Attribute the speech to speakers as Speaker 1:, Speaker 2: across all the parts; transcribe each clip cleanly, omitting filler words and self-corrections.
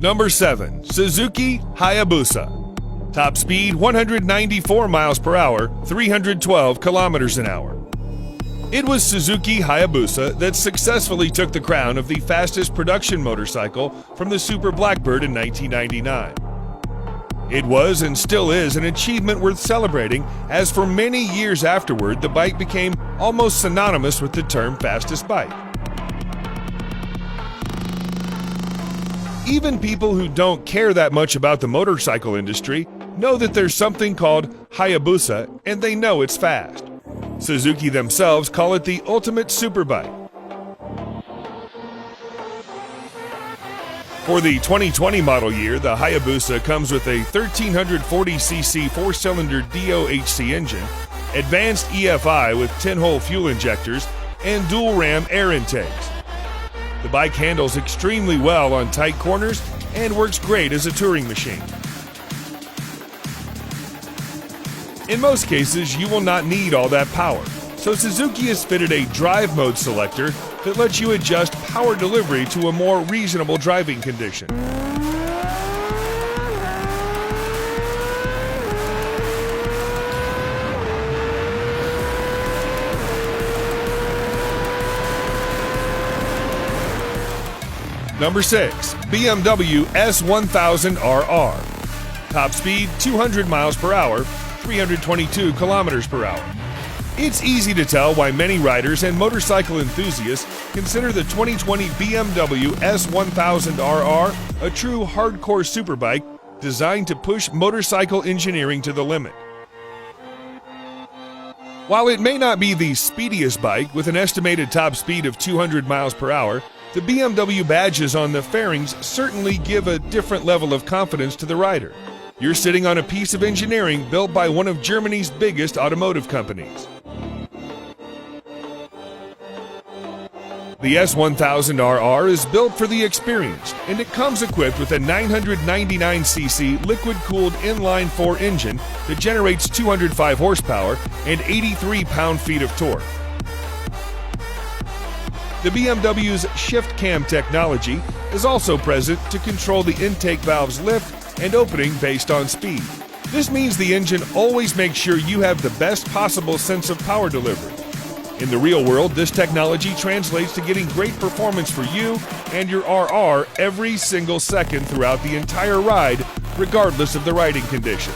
Speaker 1: Number 7. Suzuki Hayabusa. Top speed 194 miles per hour, 312 kilometers an hour. It was Suzuki Hayabusa that successfully took the crown of the fastest production motorcycle from the Super Blackbird in 1999. It was and still is an achievement worth celebrating, as for many years afterward, the bike became almost synonymous with the term fastest bike. Even people who don't care that much about the motorcycle industry know that there's something called Hayabusa, and they know it's fast. Suzuki themselves call it the ultimate superbike. For the 2020 model year, the Hayabusa comes with a 1340cc four-cylinder DOHC engine, advanced EFI with 10-hole fuel injectors, and dual-ram air intakes. The bike handles extremely well on tight corners and works great as a touring machine. In most cases, you will not need all that power, so Suzuki has fitted a drive mode selector that lets you adjust power delivery to a more reasonable driving condition. Number 6. BMW S1000RR. Top speed 200 miles per hour, 322 kilometers per hour. It's easy to tell why many riders and motorcycle enthusiasts consider the 2020 BMW S1000RR a true hardcore superbike designed to push motorcycle engineering to the limit. While it may not be the speediest bike with an estimated top speed of 200 miles per hour, the BMW badges on the fairings certainly give a different level of confidence to the rider. You're sitting on a piece of engineering built by one of Germany's biggest automotive companies. The S1000RR is built for the experienced, and it comes equipped with a 999cc liquid-cooled inline-4 engine that generates 205 horsepower and 83 pound-feet of torque. The BMW's shift cam technology is also present to control the intake valve's lift and opening based on speed. This means the engine always makes sure you have the best possible sense of power delivery. In the real world, this technology translates to getting great performance for you and your RR every single second throughout the entire ride, regardless of the riding condition.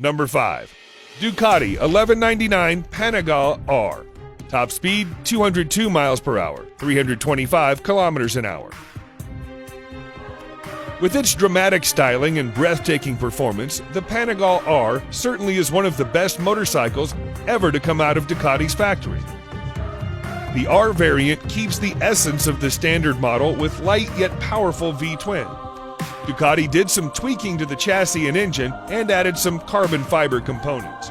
Speaker 1: Number 5. Ducati 1199 Panigale R. Top speed 202 miles per hour, 325 kilometers an hour. With its dramatic styling and breathtaking performance, the Panigale R certainly is one of the best motorcycles ever to come out of Ducati's factory. The R variant keeps the essence of the standard model with light yet powerful V-twin. Ducati did some tweaking to the chassis and engine and added some carbon fiber components.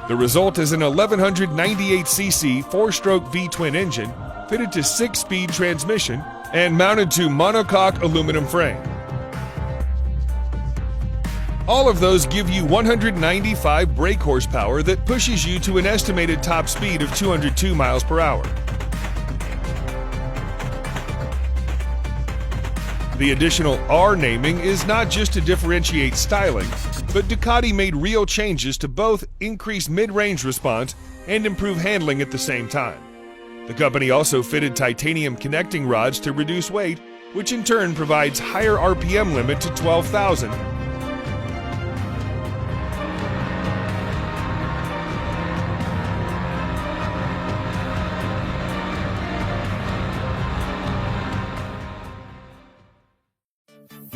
Speaker 1: The result is an 1198cc 4-stroke V-twin engine fitted to 6-speed transmission and mounted to monocoque aluminum frame. All of those give you 195 brake horsepower that pushes you to an estimated top speed of 202 miles per hour. The additional R naming is not just to differentiate styling, but Ducati made real changes to both increase mid-range response and improve handling at the same time. The company also fitted titanium connecting rods to reduce weight, which in turn provides higher RPM limit to 12,000.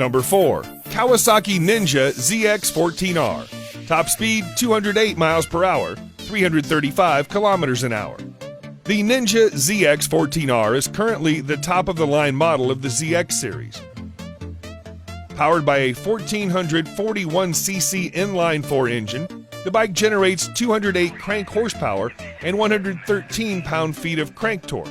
Speaker 1: Number 4. Kawasaki Ninja ZX14R. Top speed 208 miles per hour, 335 kilometers an hour. The Ninja ZX14R is currently the top-of-the-line model of the ZX series. Powered by a 1441cc inline-4 engine, the bike generates 208 crank horsepower and 113 pound-feet of crank torque.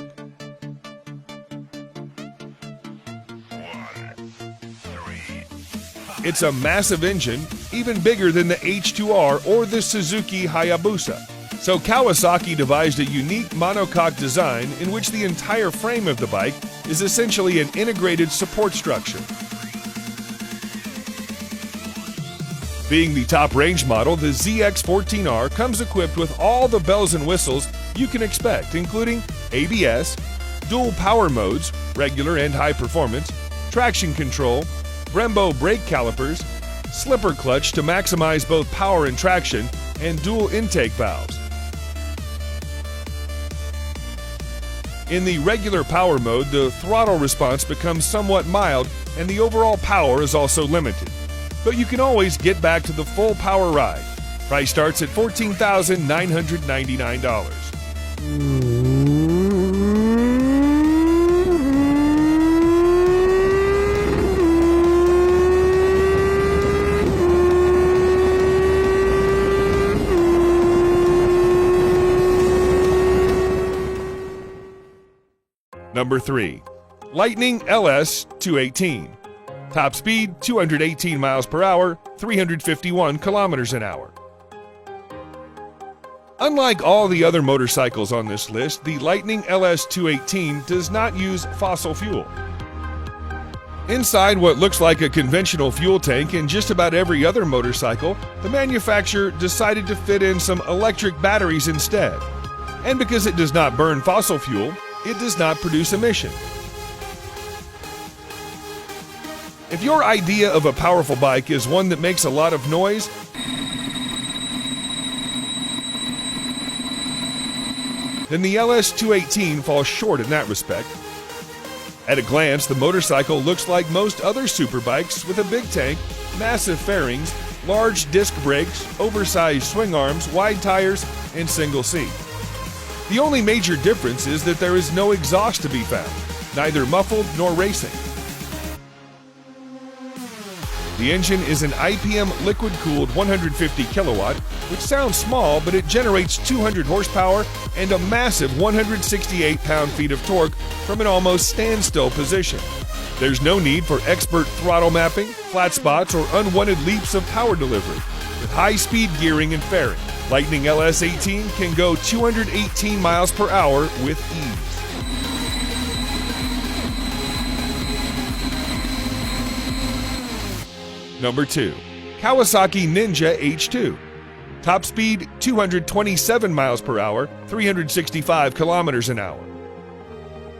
Speaker 1: It's a massive engine, even bigger than the H2R or the Suzuki Hayabusa. So Kawasaki devised a unique monocoque design in which the entire frame of the bike is essentially an integrated support structure. Being the top range model, the ZX14R comes equipped with all the bells and whistles you can expect, including ABS, dual power modes, regular and high performance, traction control, Brembo brake calipers, slipper clutch to maximize both power and traction, and dual intake valves. In the regular power mode, the throttle response becomes somewhat mild and the overall power is also limited. But you can always get back to the full power ride. Price starts at $14,999. Number 3. Lightning LS 218. Top speed 218 miles per hour, 351 kilometers an hour. Unlike all the other motorcycles on this list, the Lightning LS 218 does not use fossil fuel. Inside what looks like a conventional fuel tank in just about every other motorcycle, the manufacturer decided to fit in some electric batteries instead. And because it does not burn fossil fuel, it does not produce emission. If your idea of a powerful bike is one that makes a lot of noise, then the LS218 falls short in that respect. At a glance, the motorcycle looks like most other superbikes with a big tank, massive fairings, large disc brakes, oversized swing arms, wide tires, and single seat. The only major difference is that there is no exhaust to be found, neither muffled nor racing. The engine is an IPM liquid-cooled 150 kilowatt, which sounds small, but it generates 200 horsepower and a massive 168 pound-feet of torque from an almost standstill position. There's no need for expert throttle mapping, flat spots, or unwanted leaps of power delivery. With high-speed gearing and fairing, Lightning LS18 can go 218 miles per hour with ease. Number 2. Kawasaki Ninja H2. Top speed 227 miles per hour, 365 kilometers an hour.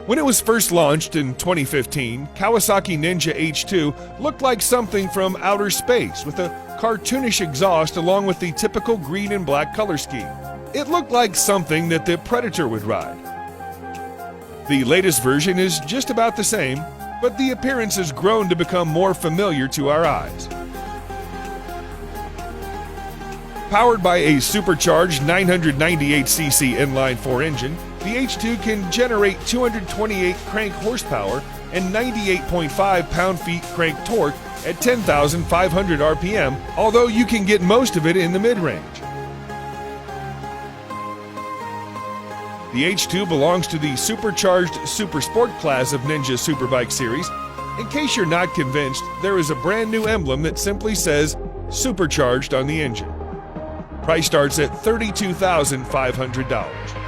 Speaker 1: When it was first launched in 2015, Kawasaki Ninja H2 looked like something from outer space with a cartoonish exhaust along with the typical green and black color scheme. It looked like something that the Predator would ride. The latest version is just about the same, but the appearance has grown to become more familiar to our eyes. Powered by a supercharged 998cc inline-4 engine, the H2 can generate 228 crank horsepower and 98.5 pound-feet crank torque at 10,500 RPM, although you can get most of it in the mid-range. The H2 belongs to the supercharged Super Sport class of Ninja Superbike series. In case you're not convinced, there is a brand new emblem that simply says Supercharged on the engine. Price starts at $32,500.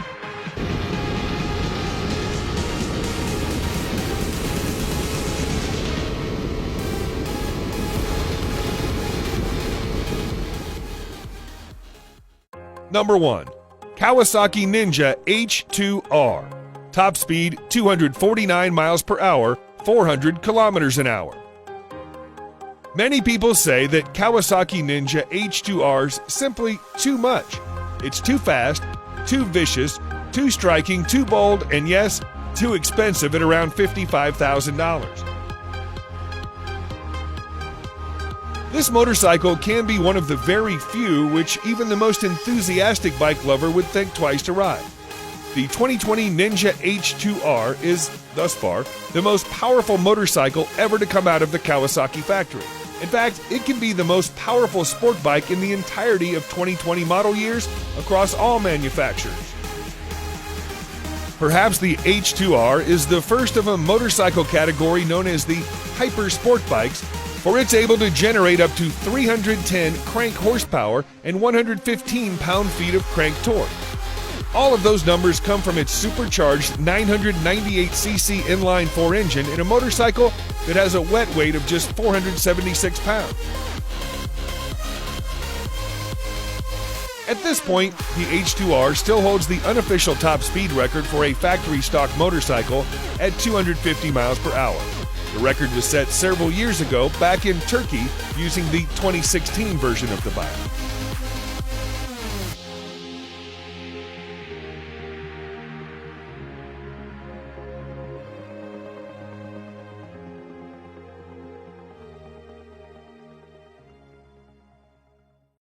Speaker 1: Number 1. Kawasaki Ninja H2R. Top speed 249 miles per hour, 400 kilometers an hour. Many people say that Kawasaki Ninja H2R's simply too much. It's too fast, too vicious, too striking, too bold, and yes, too expensive at around $55,000. This motorcycle can be one of the very few which even the most enthusiastic bike lover would think twice to ride. The 2020 Ninja H2R is, thus far, the most powerful motorcycle ever to come out of the Kawasaki factory. In fact, it can be the most powerful sport bike in the entirety of 2020 model years across all manufacturers. Perhaps the H2R is the first of a motorcycle category known as the hyper sport bikes, for it's able to generate up to 310 crank horsepower and 115 pound-feet of crank torque. All of those numbers come from its supercharged 998cc inline-4 engine in a motorcycle that has a wet weight of just 476 pounds. At this point, the H2R still holds the unofficial top speed record for a factory-stock motorcycle at 250 miles per hour. The record was set several years ago back in Turkey using the 2016 version of the bike.